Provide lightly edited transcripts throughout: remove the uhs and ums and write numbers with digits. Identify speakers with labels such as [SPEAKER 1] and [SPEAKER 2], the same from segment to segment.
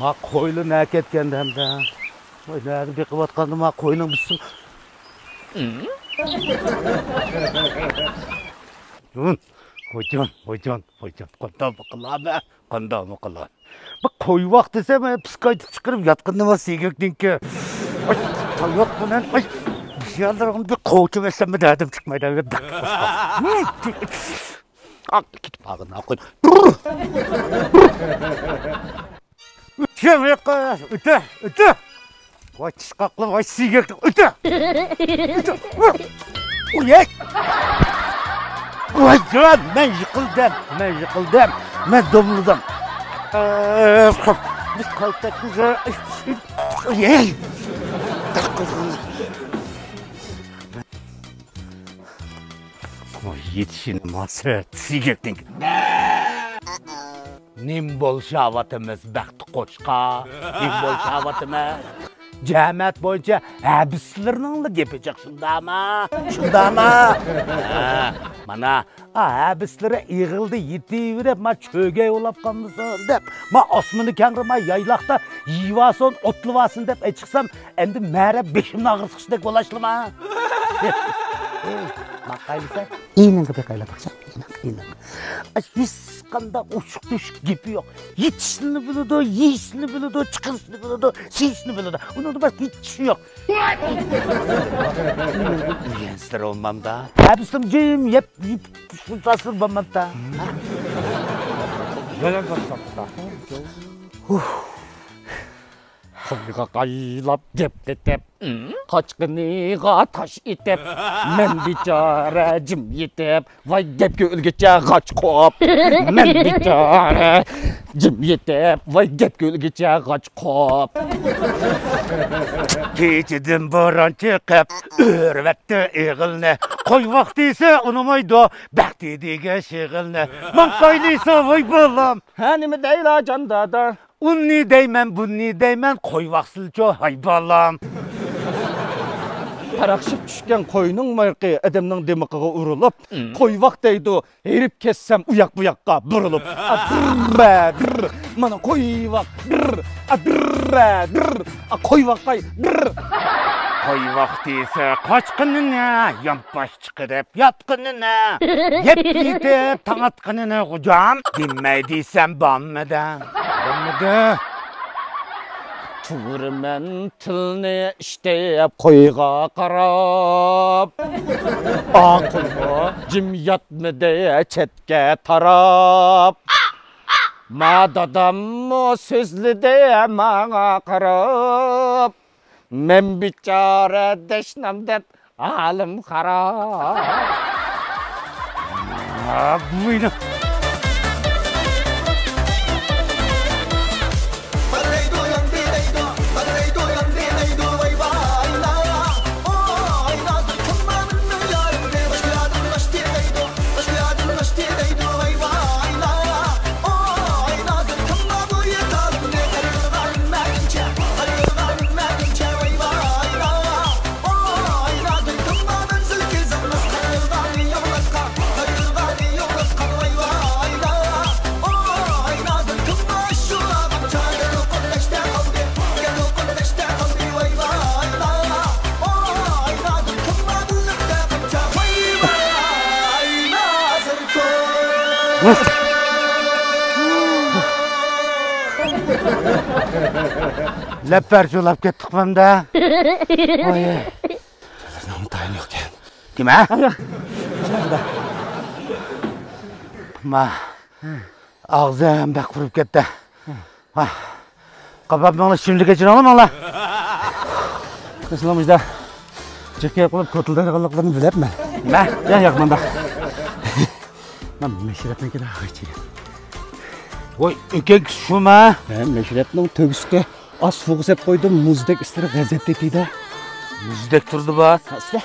[SPEAKER 1] Ma koylu ne ketkendi hem de. Vay nerede bir kıvat kandı ma koyunun bitsin. Hocan. Konda bakıla be. Konda bakıla. Bak koyu vakti desem psikaytıp çıkarıp yatkındı var sigöktin ki. Ay yok bu ne? Ay. Bir şey alırım bir koğuçu versem mi derdim çıkmaydı. Ak git bağına koy. Öte. Vay çıkaklı vay sigökli. Öte. Uyek. Vay can ben yıkıldım. Ben domluldum. Biz kalktık güzel. Uyek. Yetişin masret sigöktin. Nim bol şavatımız baktı koçka. Nim bol şavatımız. Cəmiyyət boyunca həbislərinlə gepəcək şunda mı? Mana həbislərə iğildi, yetivirib, ma çögey olab qalmışsın dep, ma osmını kəngri, yaylaqda yivason, otluvason dep çıxsam, endi mərə beşimini ağırsıqsıdək dolaşlı ma. Ma qaylisa, iğnən qıpı qayla baxsa, iğnən. Hiç qanda uçuq düşük gepi yok. Yetişini biliyordu, yiyişini biliyordu, çıkışını biliyordu, siyişini biliyordu. Onun başka hiç yok. Üyensler olmam da. Hepsim yep şurtasın olmam da. Gelen kalsam da. Koyga qaylap dep. Kaçkınıga taş itep. Men bicara cim yetep. Vay gepke ülgeçe kaç kop. Men bicara cim yetep. Vay gepke ülgeçe kaç kop. Keçidin boran çıkıp örvetti eğilne. Koy vaktiyse unumaydı. Bekti dige şığılne. Man qaylıysa vay balam.
[SPEAKER 2] Hanimi deyla canda da.
[SPEAKER 1] Unni deymen, koy vaksılca hay balam.
[SPEAKER 2] Paraqşıp düşken koyunun marqı adamның demiqiga urulup, koyvaq deydi, herip kessem uyak buyakka burulup. Mana koyvaq, koyvaqay.
[SPEAKER 1] Koy vaktiyse kaçkınına, yampaş çıkırıp yatkınına, yep yitip tanıtkınına hocam. Dinmeydiysem banmadan.
[SPEAKER 2] Turmen tilni işteyip koyga qarab. Aqılma cimyatmı de çetke tarab. Ma dadam sözlü de mağa qarab. Men bicara deşnam dep alim xarab.
[SPEAKER 1] Buyurun. Lepper çolap kettik ben de. Oy.
[SPEAKER 2] Nam dayanıyorken.
[SPEAKER 1] Kime? Ma. Ağzım bak vurup gitti. Kapat bana şimdi geçin oğlum Allah.
[SPEAKER 2] Kısılamışda. Çekke yapılıp kurtulduğun kalıplarını bilep mi?
[SPEAKER 1] Kime?
[SPEAKER 2] Yan yakmanda. Ben meşiretine kadar geçeyim.
[SPEAKER 1] Oy ökek şu ma.
[SPEAKER 2] Meşiretinin tögüsü az fokus hep koydum. Muzdek istiri gazette tiydi.
[SPEAKER 1] Muzdek turdu ba.
[SPEAKER 2] Asla.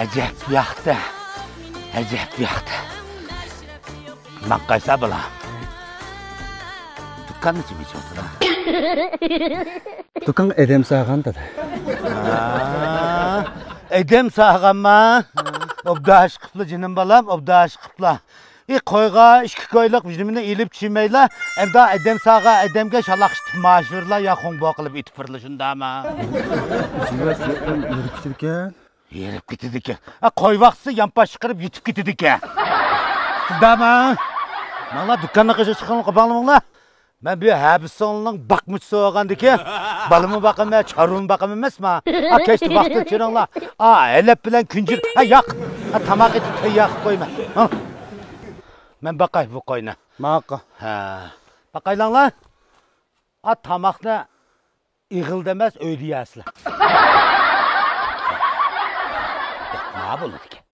[SPEAKER 1] Acayip yaktı. Acayip yaktı. Ben kaysa bula. Dükkanı kim hiç oldu da?
[SPEAKER 2] Dükkan edem sağan da.
[SPEAKER 1] Edem sağan mı? Obda şıkıplı canım balam, obda şıkıplı. Koyga, işki koyluk bizimle ilip çimeyle, hem de edem sağa, edemge şalakıştıp maşırla yakın bakılıp itip fırlışında ama.
[SPEAKER 2] Yürüp giderken.
[SPEAKER 1] Yerip gittik ki. Koy vaksı yampa şıkırıp yitip gittik ki. Dama. Mala dükkanına kışa çıkan kapanımla. Ben bir habis sonunun bakmış soğuğandı ki. Balımı bakım ya, çarımı bakım emez mi? Keşti vakti çırınla. Elep bilen küncür. Yak. Tamak eti yak koyma. Ben bakay bu koyuna.
[SPEAKER 2] Maka.
[SPEAKER 1] Bakay lan lan. Tamak ne? İğil demez, öyleyesle. Ne yapıldı ki?